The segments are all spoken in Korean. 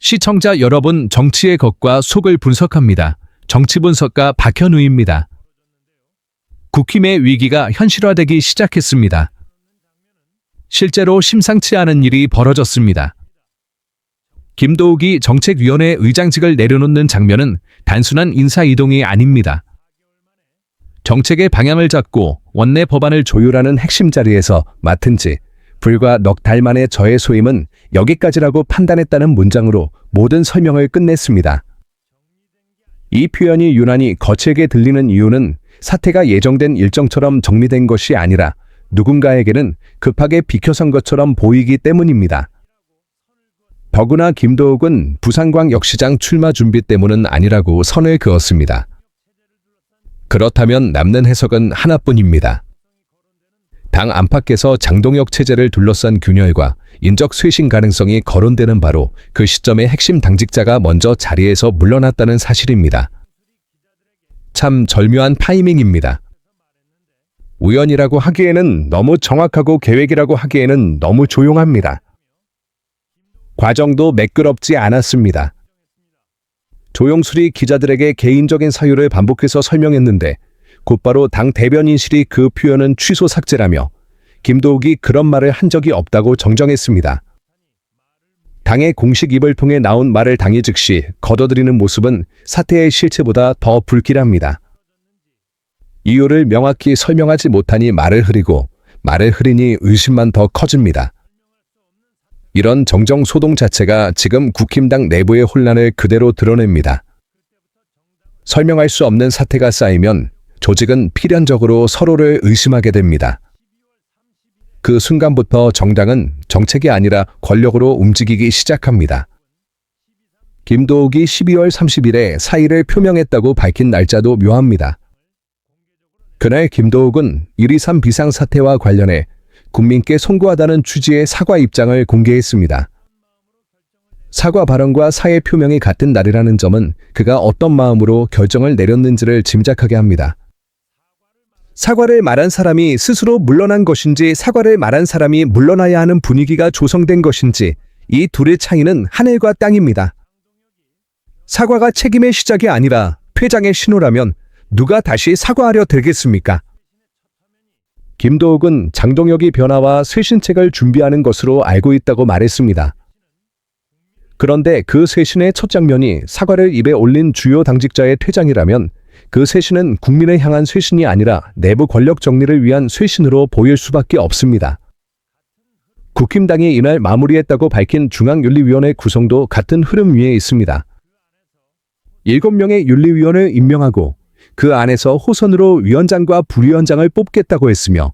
시청자 여러분, 정치의 겉과 속을 분석합니다. 정치분석가 박현우입니다. 국힘의 위기가 현실화되기 시작했습니다. 실제로 심상치 않은 일이 벌어졌습니다. 김도욱이 정책위원회 의장직을 내려놓는 장면은 단순한 인사이동이 아닙니다. 정책의 방향을 잡고 원내 법안을 조율하는 핵심 자리에서 맡은 지 불과 넉 달 만에 저의 소임은 여기까지라고 판단했다는 문장으로 모든 설명을 끝냈습니다. 이 표현이 유난히 거칠게 들리는 이유는 사태가 예정된 일정처럼 정리된 것이 아니라 누군가에게는 급하게 비켜선 것처럼 보이기 때문입니다. 더구나 김도욱은 부산광역시장 출마 준비 때문은 아니라고 선을 그었습니다. 그렇다면 남는 해석은 하나뿐입니다. 당 안팎에서 장동혁 체제를 둘러싼 균열과 인적 쇄신 가능성이 거론되는 바로 그 시점에 핵심 당직자가 먼저 자리에서 물러났다는 사실입니다. 참 절묘한 타이밍입니다. 우연이라고 하기에는 너무 정확하고 계획이라고 하기에는 너무 조용합니다. 과정도 매끄럽지 않았습니다. 조용술이 기자들에게 개인적인 사유를 반복해서 설명했는데 곧바로 당 대변인실이 그 표현은 취소 삭제라며 김도욱이 그런 말을 한 적이 없다고 정정했습니다. 당의 공식 입을 통해 나온 말을 당이 즉시 걷어들이는 모습은 사태의 실체보다 더 불길합니다. 이유를 명확히 설명하지 못하니 말을 흐리고 말을 흐리니 의심만 더 커집니다. 이런 정정 소동 자체가 지금 국힘당 내부의 혼란을 그대로 드러냅니다. 설명할 수 없는 사태가 쌓이면 조직은 필연적으로 서로를 의심하게 됩니다. 그 순간부터 정당은 정책이 아니라 권력으로 움직이기 시작합니다. 김도욱이 12월 30일에 사의를 표명했다고 밝힌 날짜도 묘합니다. 그날 김도욱은 1.23 비상사태와 관련해 국민께 송구하다는 취지의 사과 입장을 공개했습니다. 사과 발언과 사의 표명이 같은 날이라는 점은 그가 어떤 마음으로 결정을 내렸는지를 짐작하게 합니다. 사과를 말한 사람이 스스로 물러난 것인지 사과를 말한 사람이 물러나야 하는 분위기가 조성된 것인지 이 둘의 차이는 하늘과 땅입니다. 사과가 책임의 시작이 아니라 퇴장의 신호라면 누가 다시 사과하려 들겠습니까? 김도욱은 장동혁이 변화와 쇄신책을 준비하는 것으로 알고 있다고 말했습니다. 그런데 그 쇄신의 첫 장면이 사과를 입에 올린 주요 당직자의 퇴장이라면 그 쇄신은 국민을 향한 쇄신이 아니라 내부 권력 정리를 위한 쇄신으로 보일 수밖에 없습니다. 국힘당이 이날 마무리했다고 밝힌 중앙윤리위원회 구성도 같은 흐름 위에 있습니다. 7명의 윤리위원을 임명하고 그 안에서 호선으로 위원장과 부위원장을 뽑겠다고 했으며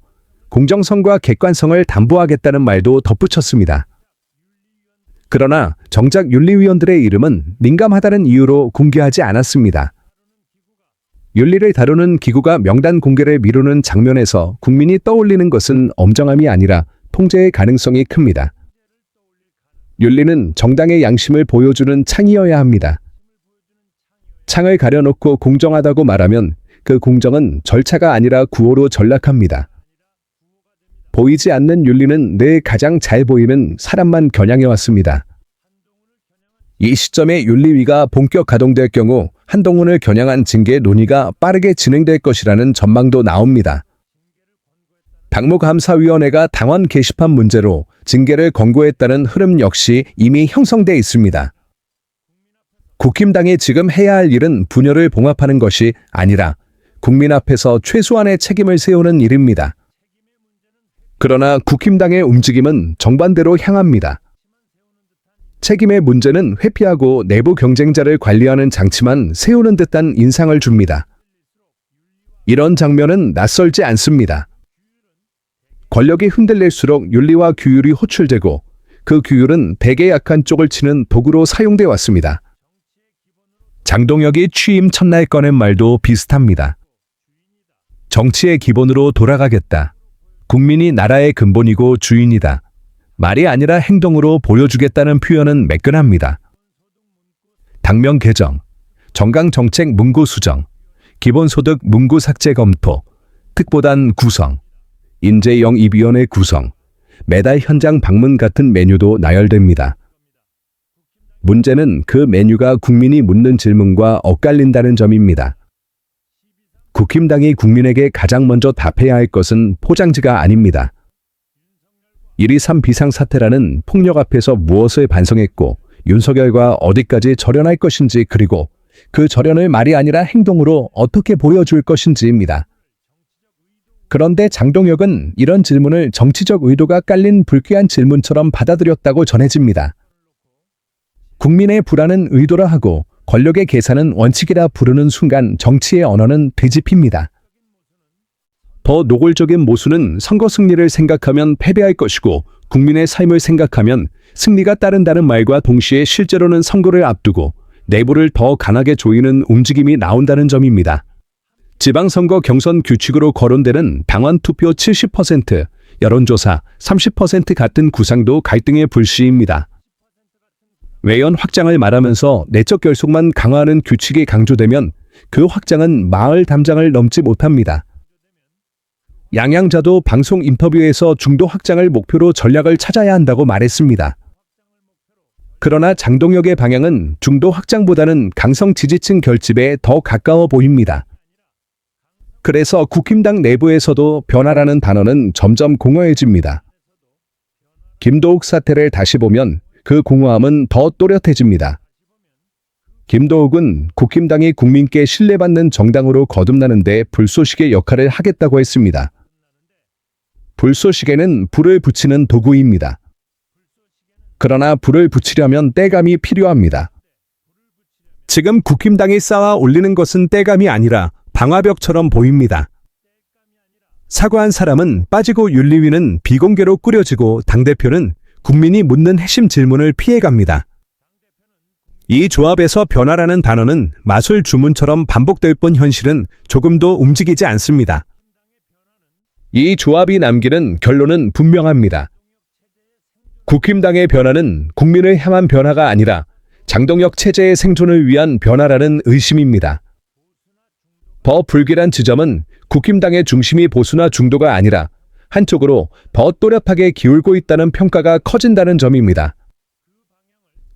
공정성과 객관성을 담보하겠다는 말도 덧붙였습니다. 그러나 정작 윤리위원들의 이름은 민감하다는 이유로 공개하지 않았습니다. 윤리를 다루는 기구가 명단 공개를 미루는 장면에서 국민이 떠올리는 것은 엄정함이 아니라 통제의 가능성이 큽니다. 윤리는 정당의 양심을 보여주는 창이어야 합니다. 창을 가려놓고 공정하다고 말하면 그 공정은 절차가 아니라 구호로 전락합니다. 보이지 않는 윤리는 늘 가장 잘 보이는 사람만 겨냥해왔습니다. 이 시점에 윤리위가 본격 가동될 경우 한동훈을 겨냥한 징계 논의가 빠르게 진행될 것이라는 전망도 나옵니다. 당무감사위원회가 당원 게시판 문제로 징계를 권고했다는 흐름 역시 이미 형성돼 있습니다. 국힘당이 지금 해야 할 일은 분열을 봉합하는 것이 아니라 국민 앞에서 최소한의 책임을 세우는 일입니다. 그러나 국힘당의 움직임은 정반대로 향합니다. 책임의 문제는 회피하고 내부 경쟁자를 관리하는 장치만 세우는 듯한 인상을 줍니다. 이런 장면은 낯설지 않습니다. 권력이 흔들릴수록 윤리와 규율이 호출되고 그 규율은 대개 약한 쪽을 치는 도구로 사용돼 왔습니다. 장동혁이 취임 첫날 꺼낸 말도 비슷합니다. 정치의 기본으로 돌아가겠다. 국민이 나라의 근본이고 주인이다. 말이 아니라 행동으로 보여주겠다는 표현은 매끈합니다. 당명 개정, 정강정책 문구 수정, 기본소득 문구 삭제 검토, 특보단 구성, 인재영입위원회 구성, 매달 현장 방문 같은 메뉴도 나열됩니다. 문제는 그 메뉴가 국민이 묻는 질문과 엇갈린다는 점입니다. 국힘당이 국민에게 가장 먼저 답해야 할 것은 포장지가 아닙니다. 1.23 비상사태라는 폭력 앞에서 무엇을 반성했고 윤석열과 어디까지 절연할 것인지, 그리고 그 절연을 말이 아니라 행동으로 어떻게 보여줄 것인지입니다. 그런데 장동혁은 이런 질문을 정치적 의도가 깔린 불쾌한 질문처럼 받아들였다고 전해집니다. 국민의 불안은 의도라 하고 권력의 계산은 원칙이라 부르는 순간 정치의 언어는 뒤집힙니다. 더 노골적인 모순은 선거 승리를 생각하면 패배할 것이고 국민의 삶을 생각하면 승리가 따른다는 말과 동시에 실제로는 선거를 앞두고 내부를 더 강하게 조이는 움직임이 나온다는 점입니다. 지방선거 경선 규칙으로 거론되는 당원 투표 70%, 여론조사 30% 같은 구상도 갈등의 불씨입니다. 외연 확장을 말하면서 내적 결속만 강화하는 규칙이 강조되면 그 확장은 마을 담장을 넘지 못합니다. 양양자도 방송 인터뷰에서 중도 확장을 목표로 전략을 찾아야 한다고 말했습니다. 그러나 장동혁의 방향은 중도 확장보다는 강성 지지층 결집에 더 가까워 보입니다. 그래서 국힘당 내부에서도 변화라는 단어는 점점 공허해집니다. 김도욱 사태를 다시 보면 그 공허함은 더 또렷해집니다. 김도욱은 국힘당이 국민께 신뢰받는 정당으로 거듭나는데 불쏘시개 역할을 하겠다고 했습니다. 불쏘시개는 불을 붙이는 도구입니다. 그러나 불을 붙이려면 떼감이 필요합니다. 지금 국힘당이 쌓아 올리는 것은 떼감이 아니라 방화벽처럼 보입니다. 사과한 사람은 빠지고 윤리위는 비공개로 꾸려지고 당대표는 국민이 묻는 핵심 질문을 피해갑니다. 이 조합에서 변화라는 단어는 마술 주문처럼 반복될 뿐 현실은 조금도 움직이지 않습니다. 이 조합이 남기는 결론은 분명합니다. 국힘당의 변화는 국민을 향한 변화가 아니라 장동혁 체제의 생존을 위한 변화라는 의심입니다. 더 불길한 지점은 국힘당의 중심이 보수나 중도가 아니라 한쪽으로 더 또렷하게 기울고 있다는 평가가 커진다는 점입니다.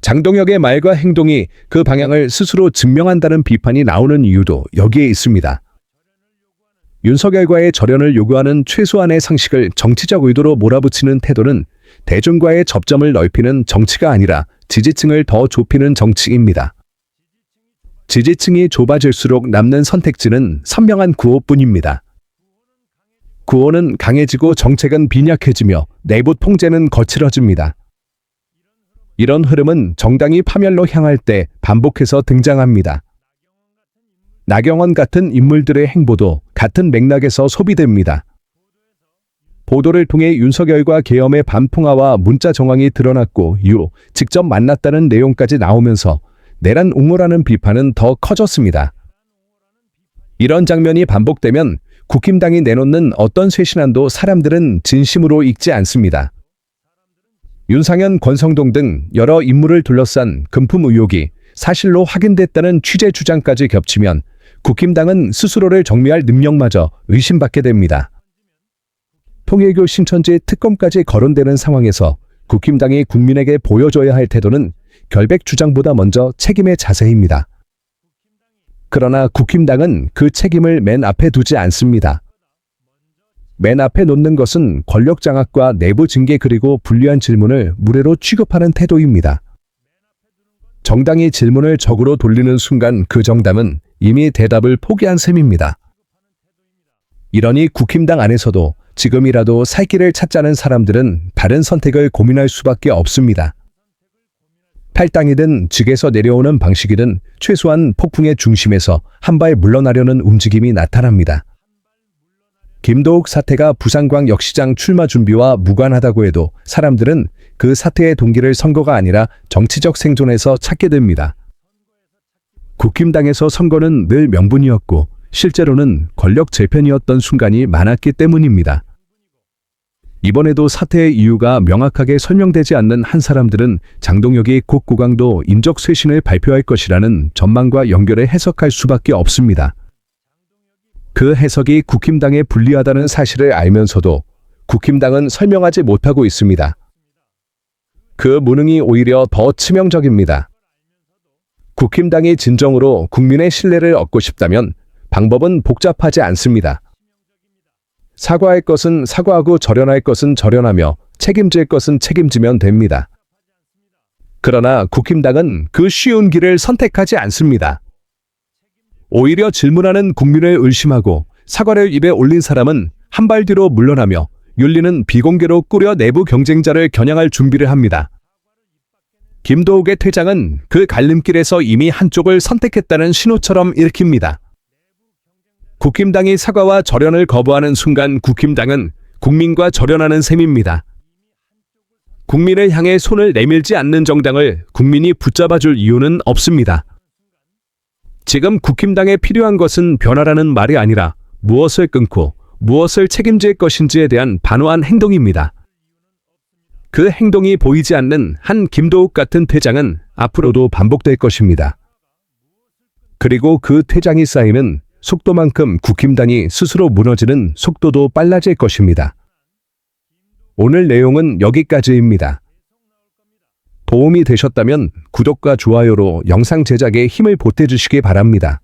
장동혁의 말과 행동이 그 방향을 스스로 증명한다는 비판이 나오는 이유도 여기에 있습니다. 윤석열과의 절연을 요구하는 최소한의 상식을 정치적 의도로 몰아붙이는 태도는 대중과의 접점을 넓히는 정치가 아니라 지지층을 더 좁히는 정치입니다. 지지층이 좁아질수록 남는 선택지는 선명한 구호뿐입니다. 구호는 강해지고 정책은 빈약해지며 내부 통제는 거칠어집니다. 이런 흐름은 정당이 파멸로 향할 때 반복해서 등장합니다. 나경원 같은 인물들의 행보도 같은 맥락에서 소비됩니다. 보도를 통해 윤석열과 계엄의 반풍화와 문자 정황이 드러났고 이후 직접 만났다는 내용까지 나오면서 내란 옹호라는 비판은 더 커졌습니다. 이런 장면이 반복되면 국힘당이 내놓는 어떤 쇄신안도 사람들은 진심으로 읽지 않습니다. 윤상현, 권성동 등 여러 인물을 둘러싼 금품 의혹이 사실로 확인됐다는 취재 주장까지 겹치면 국힘당은 스스로를 정리할 능력마저 의심받게 됩니다. 통일교 신천지 특검까지 거론되는 상황에서 국힘당이 국민에게 보여줘야 할 태도는 결백 주장보다 먼저 책임의 자세입니다. 그러나 국힘당은 그 책임을 맨 앞에 두지 않습니다. 맨 앞에 놓는 것은 권력 장악과 내부 징계 그리고 불리한 질문을 무례로 취급하는 태도입니다. 정당이 질문을 적으로 돌리는 순간 그 정당은 이미 대답을 포기한 셈입니다. 이러니 국힘당 안에서도 지금이라도 살 길을 찾자는 사람들은 다른 선택을 고민할 수밖에 없습니다. 탈당이든 직에서 내려오는 방식이든 최소한 폭풍의 중심에서 한 발 물러나려는 움직임이 나타납니다. 김도욱 사태가 부산광역시장 출마 준비와 무관하다고 해도 사람들은 그 사태의 동기를 선거가 아니라 정치적 생존에서 찾게 됩니다. 국힘당에서 선거는 늘 명분이었고 실제로는 권력 재편이었던 순간이 많았기 때문입니다. 이번에도 사태의 이유가 명확하게 설명되지 않는 한 사람들은 장동혁이 곧 고강도 인적 쇄신을 발표할 것이라는 전망과 연결해 해석할 수밖에 없습니다. 그 해석이 국힘당에 불리하다는 사실을 알면서도 국힘당은 설명하지 못하고 있습니다. 그 무능이 오히려 더 치명적입니다. 국힘당이 진정으로 국민의 신뢰를 얻고 싶다면 방법은 복잡하지 않습니다. 사과할 것은 사과하고 절연할 것은 절연하며 책임질 것은 책임지면 됩니다. 그러나 국힘당은 그 쉬운 길을 선택하지 않습니다. 오히려 질문하는 국민을 의심하고 사과를 입에 올린 사람은 한 발 뒤로 물러나며 윤리는 비공개로 꾸려 내부 경쟁자를 겨냥할 준비를 합니다. 김도욱의 퇴장은 그 갈림길에서 이미 한쪽을 선택했다는 신호처럼 읽힙니다. 국힘당이 사과와 절연을 거부하는 순간 국힘당은 국민과 절연하는 셈입니다. 국민을 향해 손을 내밀지 않는 정당을 국민이 붙잡아줄 이유는 없습니다. 지금 국힘당에 필요한 것은 변화라는 말이 아니라 무엇을 끊고 무엇을 책임질 것인지에 대한 단호한 행동입니다. 그 행동이 보이지 않는 한 김도욱 같은 퇴장은 앞으로도 반복될 것입니다. 그리고 그 퇴장이 쌓이는 속도만큼 국힘당이 스스로 무너지는 속도도 빨라질 것입니다. 오늘 내용은 여기까지입니다. 도움이 되셨다면 구독과 좋아요로 영상 제작에 힘을 보태주시기 바랍니다.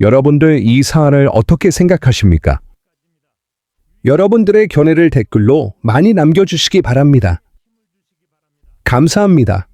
여러분들 이 사안을 어떻게 생각하십니까? 여러분들의 견해를 댓글로 많이 남겨주시기 바랍니다. 감사합니다.